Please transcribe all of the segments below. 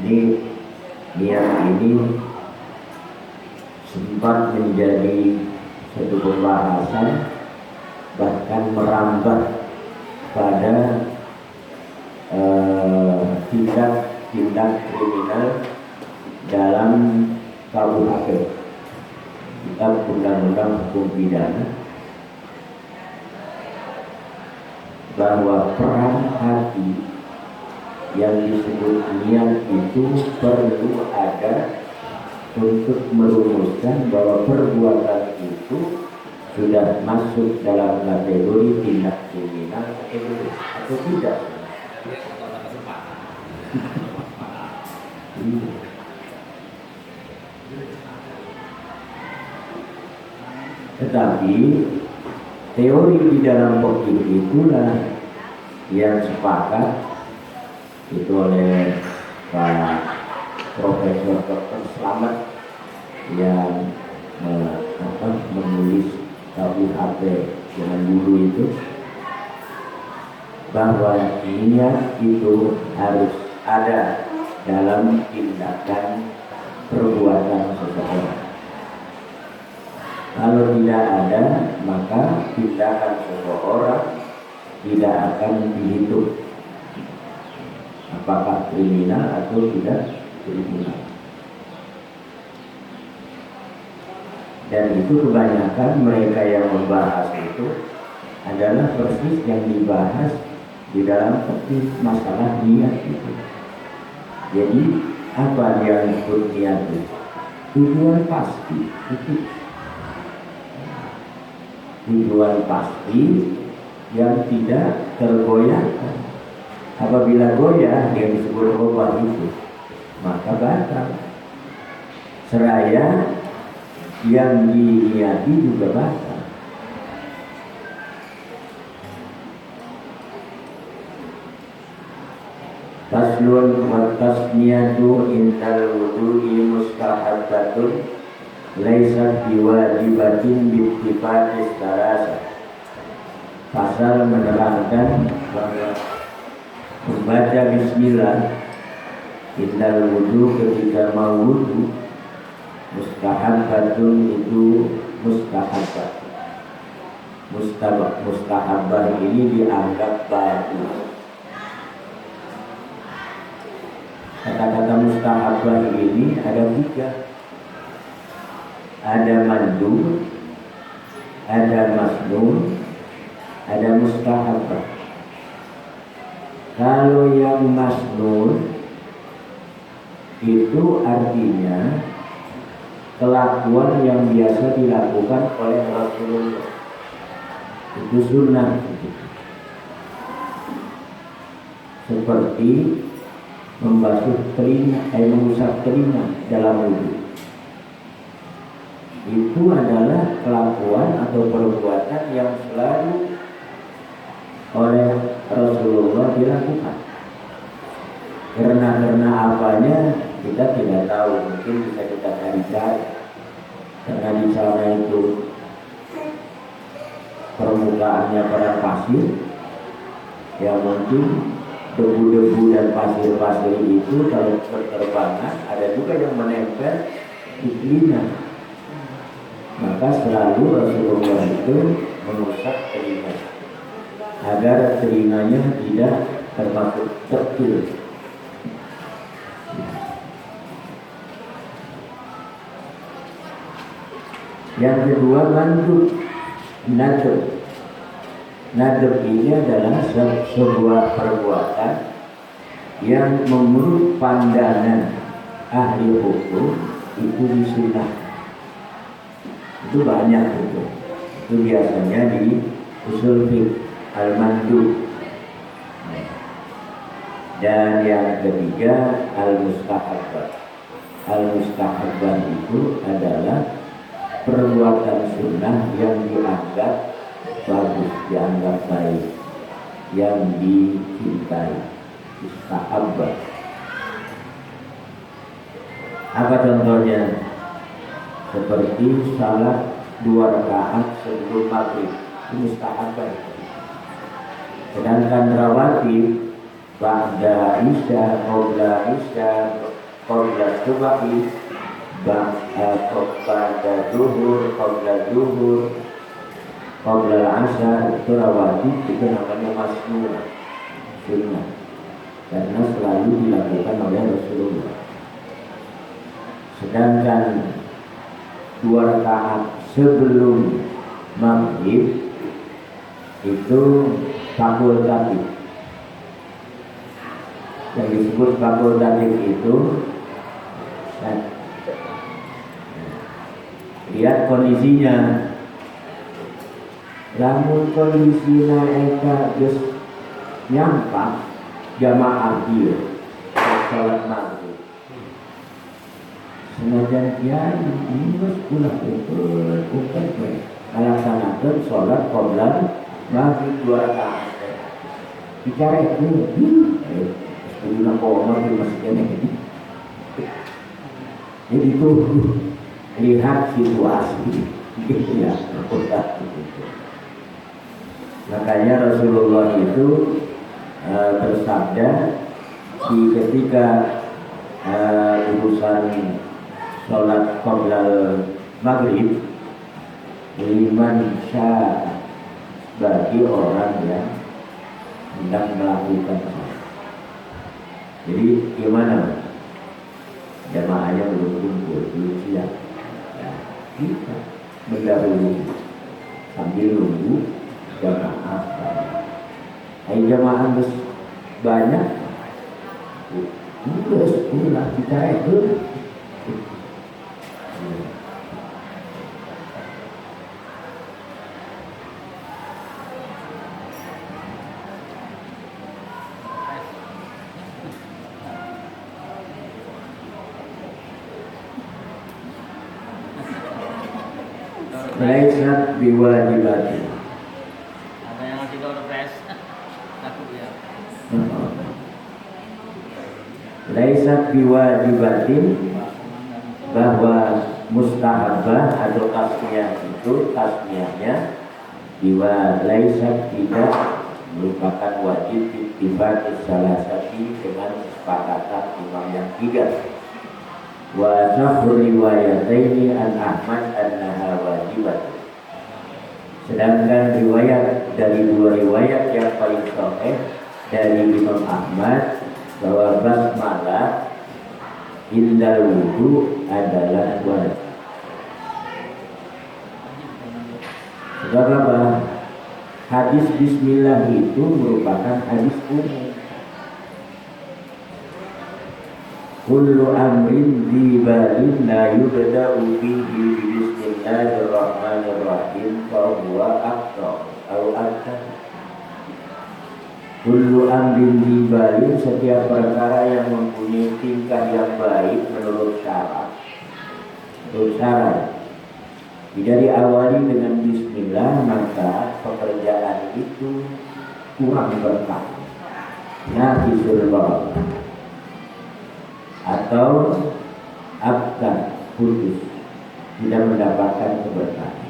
Ini niat ini sempat menjadi satu pembahasan, bahkan merambah pada tindak kriminal dalam KUHP, Kitab Undang-Undang Hukum Pidana, bahwa peran hati yang disebut niat itu perlu ada untuk merumuskan bahwa perbuatan itu sudah masuk dalam kategori tindak kriminal atau tidak. Tetapi teori di dalam fikih itulah yang sepakat itu oleh Pak Profesor Dr. Slamet yang menulis KUHP zaman dulu itu, bahwa niat itu harus ada dalam tindakan perbuatan seseorang. Kalau tidak ada, maka tindakan seseorang tidak akan dihitung apakah kriminal atau tidak kriminal. Dan itu kebanyakan mereka yang membahas itu adalah persis yang dibahas di dalam masalah niat itu. Jadi apa yang disebut niat itu? Tujuan pasti itu. Tujuan pasti yang tidak tergoyahkan. Apabila goyah yang disebut obat itu, maka batal. Seraya yang diniati juga batal. Faslun wa tasniyatu indal wudu'i mustahabbatun laysat biwajibatin bittifaqis salasa. Pasal menerangkan bahwa membaca bismillah indal wudu ketika mau wudu mustahabbatun, itu mustahabbat. Mustahabbah ini dianggap bagus. Kata-kata mustahabbah ini ada 3. Ada mandub, ada masnun, ada mustahabbah. Kalau yang masnun itu artinya kelakuan yang biasa dilakukan oleh Rasulullah, itu sunnah. Seperti membasuh telinga, mengusap telinga dalam wudu. Itu adalah kelakuan atau perbuatan yang selalu oleh Rasulullah dilakukan. Karena apanya kita tidak tahu, mungkin bisa kita cari-cari. Karena di sana itu permukaannya pada pasir, yang mungkin debu-debu dan pasir-pasir itu kalau berterbangan ada juga yang menempel di telinga. Maka selalu Rasulullah itu mengusap telinga agar telinganya tidak termasuk terkil. Yang kedua, mandub, nadab. Nadab ini adalah sebuah perbuatan yang menurut pandangan ahli hukum itu disunahkan. Itu banyak itu. Itu biasanya di usul fiqh al-mandub. Dan yang ketiga al-mustahabbah. Al-mustahabbah itu adalah perbuatan sunnah yang dianggap bagus, dianggap baik, yang dicintai. Mustahabbah. Apa contohnya? Seperti salat 2 rakaat sebelum maghrib, itu mustahabbah. Sedangkan rawatib ba'da isya, qabla subahi, ba'da zuhur, qabla asar, itu rawatib, itu namanya masnun, sunnah, karena selalu dilakukan oleh Rasulullah. Sedangkan 2 rakaat sebelum maghrib itu fakultatif. Yang disebut fakultatif itu, lihat kondisinya. Lamun kondisinya eta geus nyampak jamaah dia salat maghrib. Senajan kiai ini geus ulah umpet we ngalaksanakeun salat qabla maghrib 2 rakaat. Dicarekeun Dina koma di masjid ini. Jadi itu lihat situasi, gitu ya. Makanya Rasulullah itu bersabda di ketika urusan sholat qabla maghrib, liman syaa, bagi orang yang hendak melakukan sholat. Jadi gimana? Jamaahnya belum kumpul, belum siap. Ya, kita mendahului sambil nunggu jamaah. Ayo jamaah banyak, terus ulah kita itu. Laisat biwajibatin. Ada yang ngasih door prize. Takut ya. Laisat biwajibatin, bahwa mustahabah atau tasmiyah itu tasmiyahnya laisat tidak merupakan wajib ittifaq salasati dengan kesepakatan imam yang 3. Wa sahur riwayataini an Ahmad annaha wajibat. Sedangkan riwayat dari 2 riwayat yang paling sahih dari Imam Ahmad bahwa basmalah indal wudu adalah wajib. Sebab apa? Hadis bismillah itu merupakan hadis umum. Kullu amrin dibalin la yubda'u bihi bismillahirrahmanirrahim fa huwa aqta atau aqta. Kullu amrin dibalin, setiap perkara yang mempunyai tingkah yang baik menurut syarat. Tidak diawali dengan bismillah, maka pekerjaan itu kurang berkah. Nafisul barakah atau abdan, putus, tidak mendapatkan keberkahan.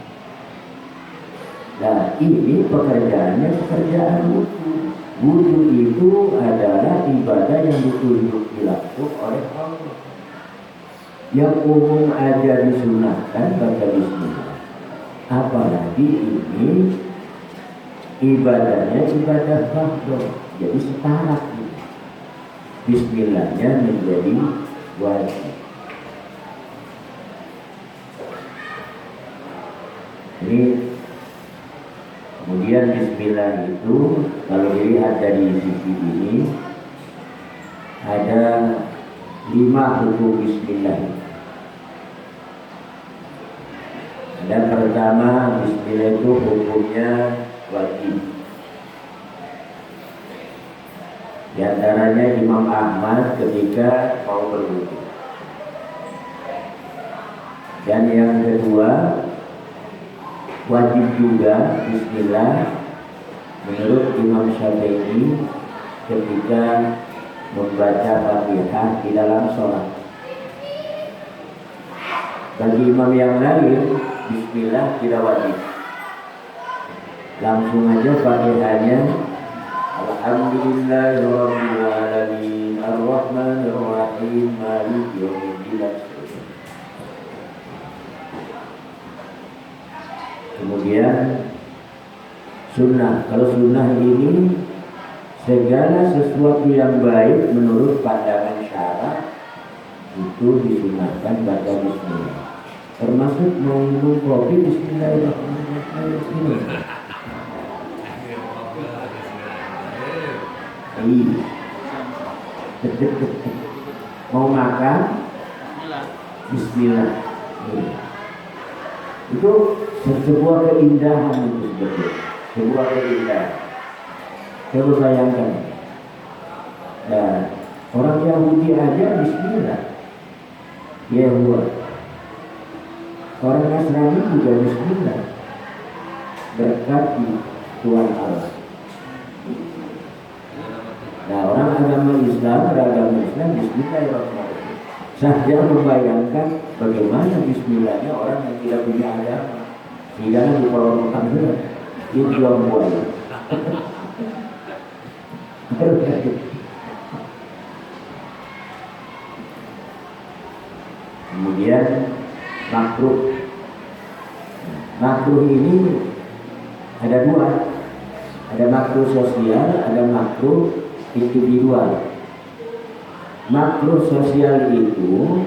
Nah, ini pekerjaannya pekerjaan wudu. Wudu itu adalah ibadah yang ditunjuk dilakukan oleh Allah. Yang umum aja disunahkan baca bismillah. Apalagi ini ibadahnya ibadah fardhu, jadi setara. Bismillahnya menjadi wajib. Ini kemudian bismillah itu kalau dilihat dari sisi ini ada 5 hukum bismillah. Ada pertama, bismillah itu hukumnya wajib. Di antaranya Imam Ahmad ketika mau berwudu. Dan yang kedua, wajib juga bismillah menurut Imam Syafi'i ketika membaca Fatihah di dalam sholat. Bagi imam yang lain, bismillah tidak wajib. Langsung aja Fatihahnya Alhamdulillahi rabbil alamin arrahmanir rahim maliki yaumiddin. Kemudian sunnah. Kalau sunnah ini segala sesuatu yang baik menurut pandangan syara itu disunahkan baca bismillah. Termasuk mau minum kopi bismillahirrahmanirrahim. Mau makan bismillah. Itu sebuah keindahan itu sebetulnya. Sebuah keindahan. Coba bayangkan. Nah, orang Yahudi aja bismillah. Yahua. Orang Nasrani juga bismillah. Berkat di Tuhan Allah. Nah, orang agama Islam, beragama Islam bismillahirrahmanirrahim. Saya membayangkan bagaimana bismillahnya orang yang tidak punya agama. Sehingga di pelorokan itu jual buaya. Kemudian makruh. Makruh ini ada dua. Ada makruh sosial, ada makruh individual. Makruh sosial itu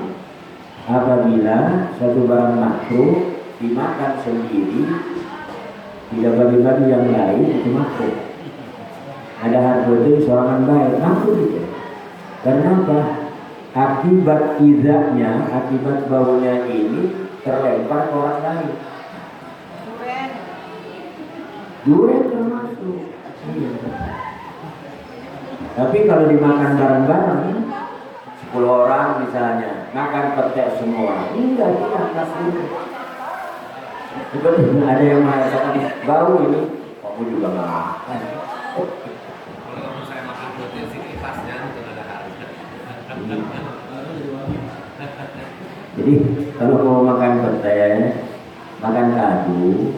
apabila satu barang makruh dimakan sendiri, tidak bagi-bagi yang lain, itu makruh. Ada harga itu seorang baik, makruh itu. Karena apa? Akibat idaknya, akibat baunya ini terlempar ke orang lain. Durian termasuk. Iya. Tapi kalau dimakan bareng-bareng, 10 orang misalnya, makan petek semua, tidak makruh. Betul, ada yang mengatakan bau ini, kamu juga nggak makan. Kalau saya makan protein sih ikhlasnya itu ada harga. Jadi kalau mau makan petai, makan kadu,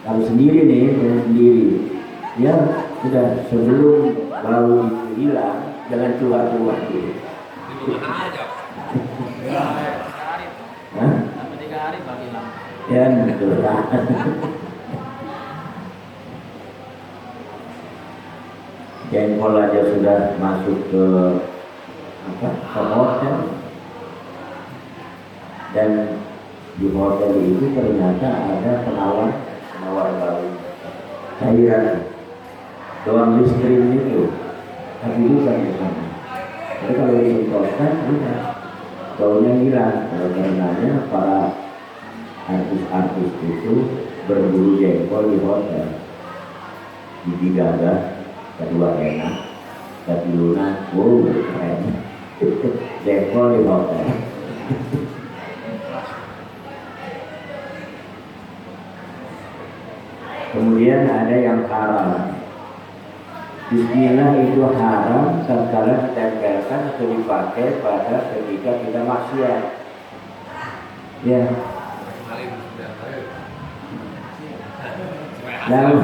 kalau sendiri nih, kalau sendiri, ya sudah sebelum bau itu hilang, jangan keluar-keluar dulu. Di mana aja? Hah? Sampai 3 hari baru hilang. Ya betul. Jengkol aja sudah masuk ke hotel, dan di hotel itu ternyata ada penawar baru cairan doang listrik itu, tapi bukan di sana. Jadi kalau disemprotkan udah baunya hilang. Karenanya para artis-artis itu berburu jengkol di hotel, gigi gagah, kedua enak, tapi lunak, wow keren. Jengkol di hotel. Kemudian ada yang haram. Bismillah itu haram tatkala ditempelkan atau dipakai pada ketika kita maksiat. Ya. Lalu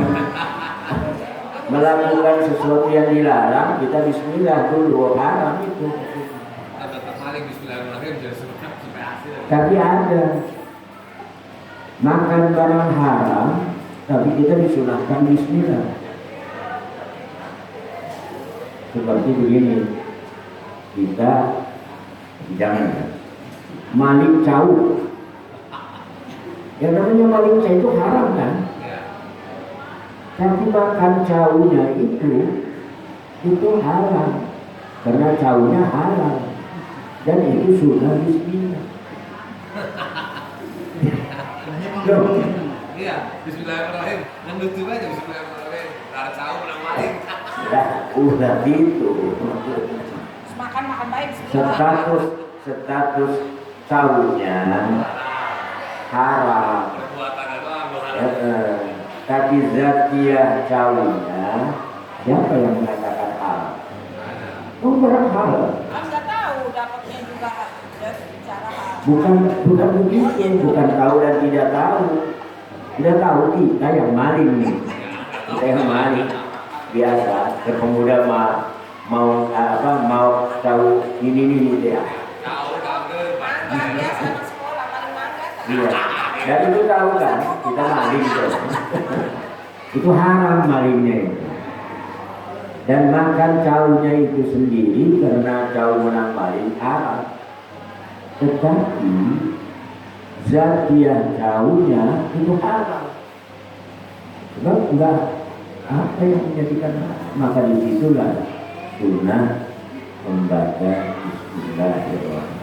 melakukan sesuatu yang dilarang, kita bismillah dulu, haram itu. Tapi ada makan barang haram, tapi kita disunahkan bismillah. Seperti begini, kita jangan maling cau. Yang namanya maling cau itu haram kan? Tapi makan caunya itu halal, karena caunya halal, dan itu sunnah bismillah. Iya, bismillahirrahmanirrahim. Yang lucu aja bismillahirrahmanirrahim. Cara cau menang maling. Udah gitu. Makan baik. Status caunya haram. Perbuatan doang. Tapi zatiah caunya siapa yang mengatakan halal? Orang halal. Nggak tahu dapatnya juga cara halal. Bukan begitu, bukan tahu dan tidak tahu. Tidak tahu kita yang maling nih. Kita yang maling. biasa ke pemuda mau tahu ini ya. Tahu kangen, Mangga biasa anak sekolah paling mangga. Iya. Dan itu tahu kan kita maling tuh. Itu haram malingnya itu. Dan makan caunya itu sendiri karena cau menang maling haram. Tetapi zatiah caunya itu haram. Sebab enggak apa yang menjadikan haram. Maka disitulah sunnah membaca Bismillahirrahmanirrahim.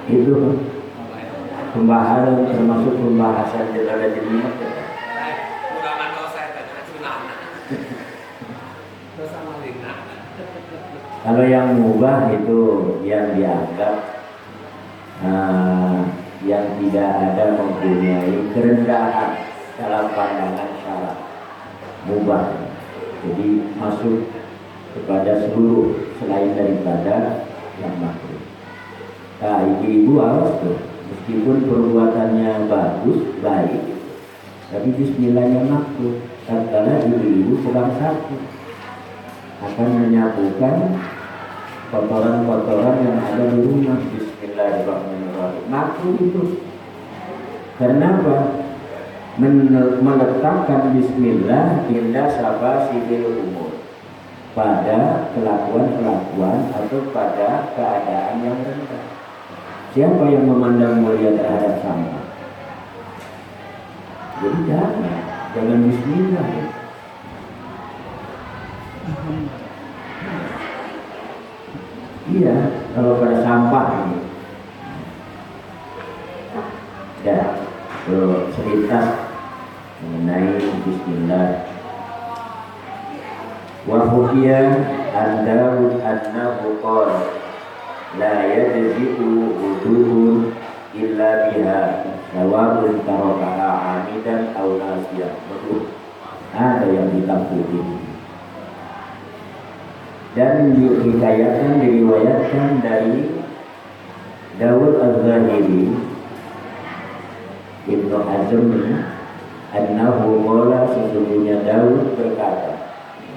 Itu pembahasan termasuk pembahasan jalan jadinya. Kurang dosa tanya sunana. Dosa malina. Kalau yang mubah itu yang dianggap yang tidak ada mempunyai kerendahan dalam pandangan syarak mubah. Jadi masuk kepada seluruh selain daripada yang makruh. Nah, ibu-ibu awas tuh, meskipun perbuatannya bagus, baik, tapi bismillahnya makruh. Tatkala ibu-ibu sedang sakit akan menyapukan kotoran-kotoran yang ada di rumah. Bismillahirrahmanirrahim. Makruh itu. Karena apa? Meletakkan bismillah indah sabah sibil umur pada kelakuan-kelakuan atau pada keadaan yang rendah. Siapa yang memandang mulia terhadap sampah? Jadi jangan bismillah ya. Iya, kalau pada sampah ini. Ya, selintas mengenai bismillah. Wa hukiya an Daud annahu qala la yajzi'u wudu'un illa biha sawa'un tarakaha amidan aw nasiya. Betul. Ada yang ditakuti. Dan diriwayatkan dari Daud Az-Zahiri Ibnu Hazm annahu qala, sesungguhnya Daud berkata,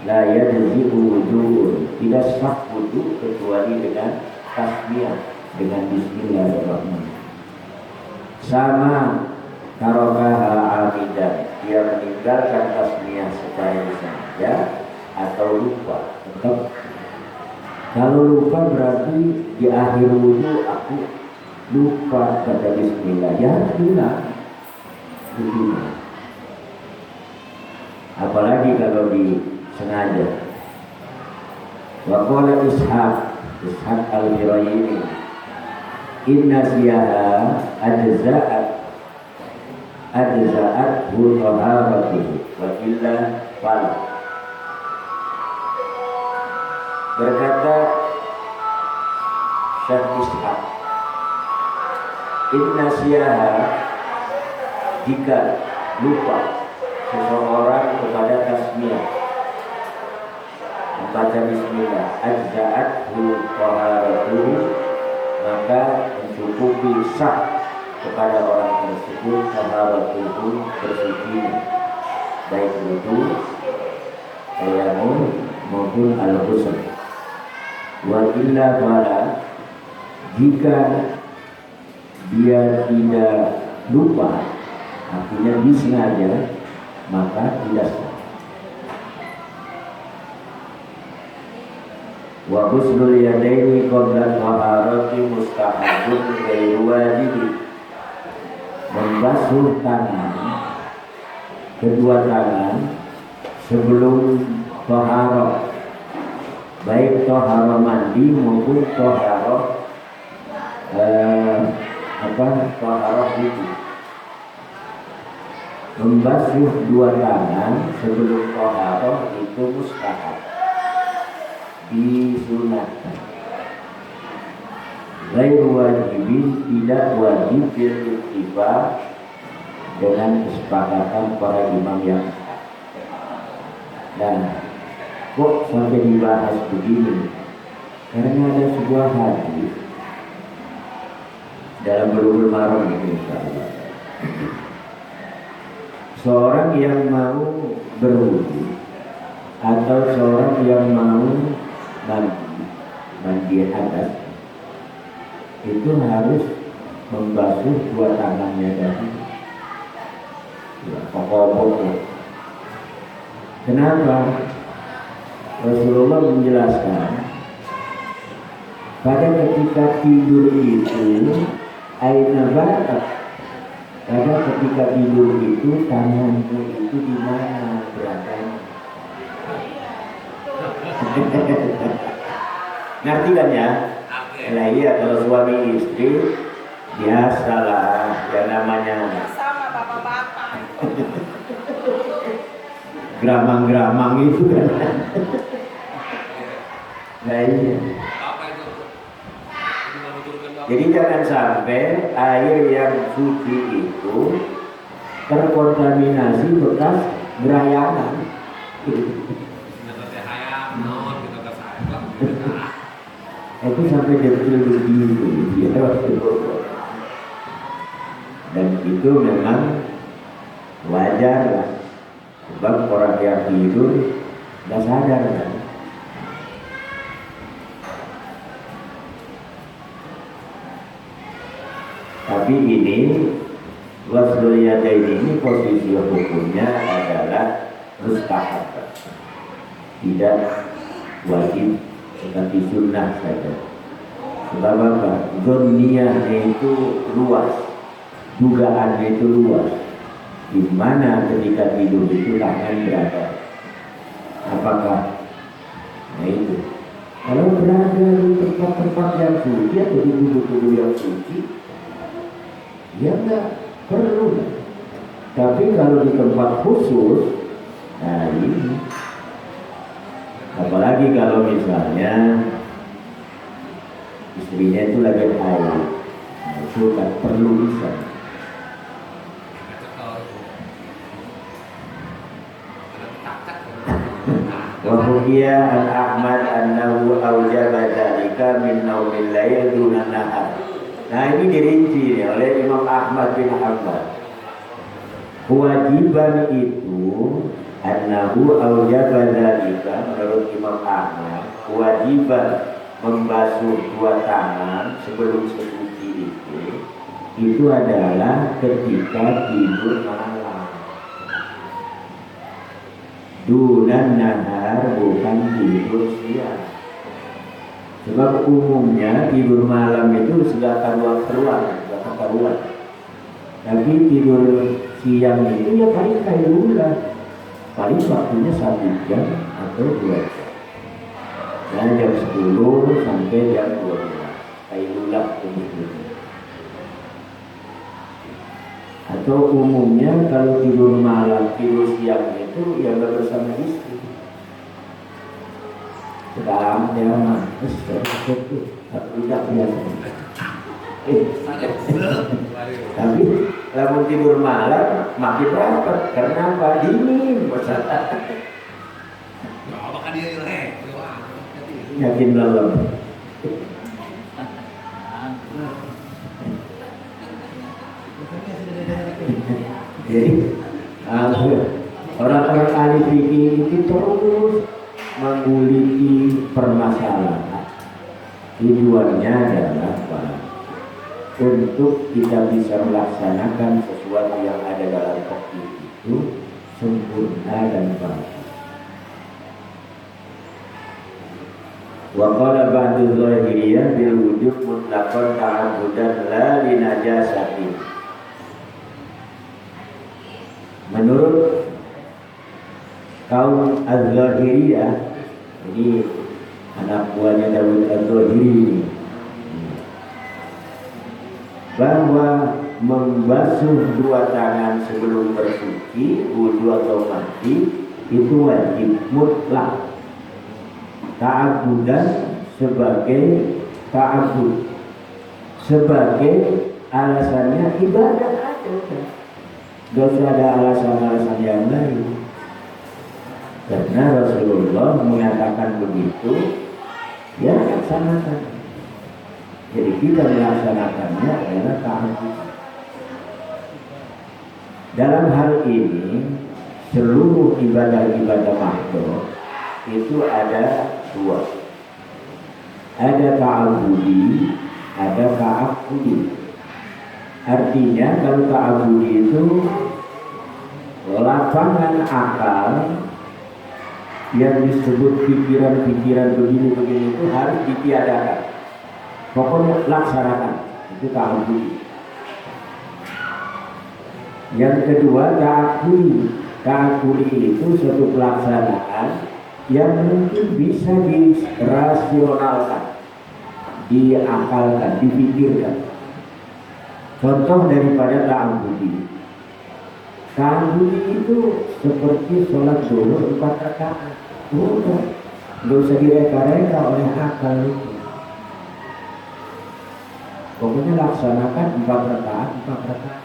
la yajzi'u wudu'un, tidak sah wudu kecuali dengan tasmiyah, dengan bismillahirrahmanirrahim. Sama tarakaha amidan, dia meninggalkan tasmiyah secara disengaja atau lupa. Tetap kalau lupa berarti di akhir wudu aku lupa kata bismillah, ya hilang. Apalagi kalau disengaja. Wa qala Ishaq al-Firayini inna siyaha ajza'at hu taharatihi wa illa fala. Berkata Syekh Ishaq, inna siyaha, jika lupa seseorang kepada tasmiyah membaca bismillah, ajza'athu taharatuhu, maka mencukupi sah kepada orang tersebut taharatuhu, bersucinya, baik wudu, tayammum maupun al-ghusl. Wa illa fala, jika dia tidak lupa, artinya disengaja, maka tidak sah. Wa ghuslul yadaini qabla taharati mustahabun ghairu wajib. Membasuh tangan, kedua tangan sebelum taharah, baik taharah mandi maupun taharah taharah wudu. Membasuh dua tangan sebelum taharah itu mustahab, disunatkan. Ghairu wajibin, tidak wajib bil-ittifaq, dengan kesepakatan para imam yang sah. Dan kok sampai dibahas begini? Karena ada sebuah hadis dalam Bulughul Maram ini, insyaallah. seorang yang mau berwudu atau seorang yang mau mandi hadas itu harus membasuh dua tangannya dahulu. Ya, pokok-pokok. Kenapa? Rasulullah menjelaskan pada ketika tidur itu aina barat. Pada ketika tidur itu tanganmu itu di mana beradanya? Ngerti kan ya? Nah iya, kalau suami istri biasalah yang namanya Sama bapak-bapak itu. gramang-gramang itu kan. Nah iya. Apa itu? Itu membutuhkan apa? Jadi jangan sampai air yang suci itu terkontaminasi bekas gerayangan. Kita teh hayam, non, kita teh sayang. Itu sampai detil begitu ya. Dan itu memang wajar lah. Sebab orang yang tidur nggak sadar kan. Tapi ini waslul yadain ini posisi hukumnya adalah mustahab, tidak wajib, tetapi sunnah saja. Sebab apa? Dunia itu luas, dugaannya itu luas. Di mana ketika tidur itu tangan berada? Apakah? Nah itu. Kalau berada di tempat-tempat yang suci atau di tubuh-tubuh yang suci, ya enggak perlu. Tapi kalau di tempat khusus, nah ini. Apalagi kalau misalnya istrinya itu lagi haid, nah itu kan perlu bisa. Wahukia an Ahmad annahu awjaba dzalika min naumil lail dunan nahar. Nah ini dirinci nih oleh Imam Ahmad bin Hanbal. Kewajiban itu annahu awjaba dzalika menurut Imam Ahmad, kewajiban membasuh dua tangan sebelum sesuci itu adalah ketika tidur malam. Dunan nahar, bukan tidur siang. Sebab umumnya tidur malam itu sudah karuan-karuan. Tapi tidur siang itu ya paling kailula, paling waktunya 1 jam atau 2 jam. Dan jam 10 sampai jam 12 kailula itu. Atau umumnya kalau tidur malam, tidur siang itu ya nggak bersama istri. Sedang dia manis, tidak biasa. Tapi kalau tidur malam makin rapat, karena apa? Dingin, masalah. Apakah dia Yakin lelah. Jadi orang-orang ahli fikih itu terus mengguliti permasalahan. Tujuannya adalah apa? Untuk kita bisa melaksanakan sesuatu yang ada dalam fikih itu sempurna dan baik. Wa qala ba'du zahiriyah bil wujub mutlaqan ta'abbudan la li najasatin. Menurut kaum Az-Zahiriyah, ini anak buahnya Daud Az-Zahiri, bahwa membasuh dua tangan sebelum bersuci, wudu atau mandi itu wajib mutlak. Ta'abudan sebagai ta'abud, sebagai alasannya ibadah aja. Gak usah ada alasan-alasan yang lain. Karena Rasulullah mengatakan begitu, ya laksanakan. Jadi kita melaksanakannya adalah ta'abud. Dalam hal ini seluruh ibadah-ibadah makhluk itu ada dua. Ada ta'abudi, ada ta'abudi. Artinya kalau ta'abudi itu lapangan akal yang disebut pikiran-pikiran begini-begini itu harus ditiadakan. Pokoknya laksanakan, itu ta'abudi. Yang kedua ta'akuli. Ta'akuli itu suatu pelaksanaan yang mungkin bisa dirasionalkan, diakalkan, dipikirkan. Contoh daripada ta'akuli. Ta'akuli itu seperti sholat zuhur 4 rakaat. Udah, nggak usah direka-reka oleh akal itu. Pokoknya laksanakan 4 rakaat, 4 rakaat.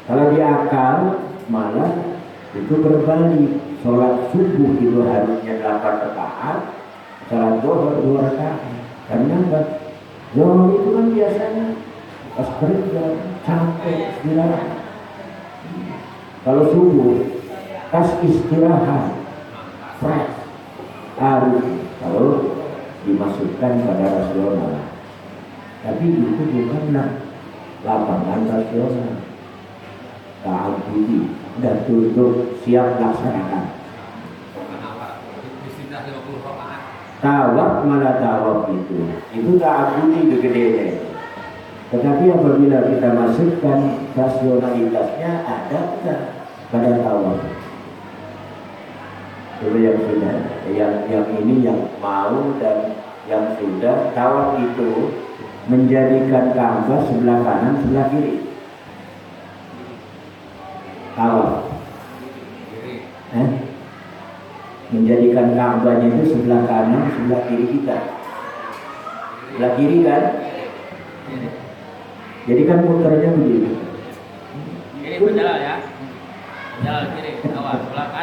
Kalau di akal malah itu berbalik. Sholat subuh itu harusnya 8 rakaat, sholat zuhur 2 rakaat. Karena apa? Zuhur itu kan biasanya pas kerja, capek, istirahat. Kalau subuh pas istirahat, fresh, harus kalau dimasukkan pada rasional. Tapi itu bukanlah lapangan rasional. Ta'abudi dan tutup siap laksanakan. Tawaf malah tawaf itu ta'abudi begede. Tetapi apabila kita masukkan rasionalitasnya ada tidak pada tawaf. Itu yang sudah, yang ini yang mau dan yang sudah. Tawaf itu menjadikan Ka'bah sebelah kanan, sebelah kiri. Tawaf, menjadikan Ka'bahnya itu sebelah kanan, sebelah kiri kita. Sebelah kiri kan? Jadi kan muternya begini. Kiri berjalan ya. Jalan kiri, awas belakang.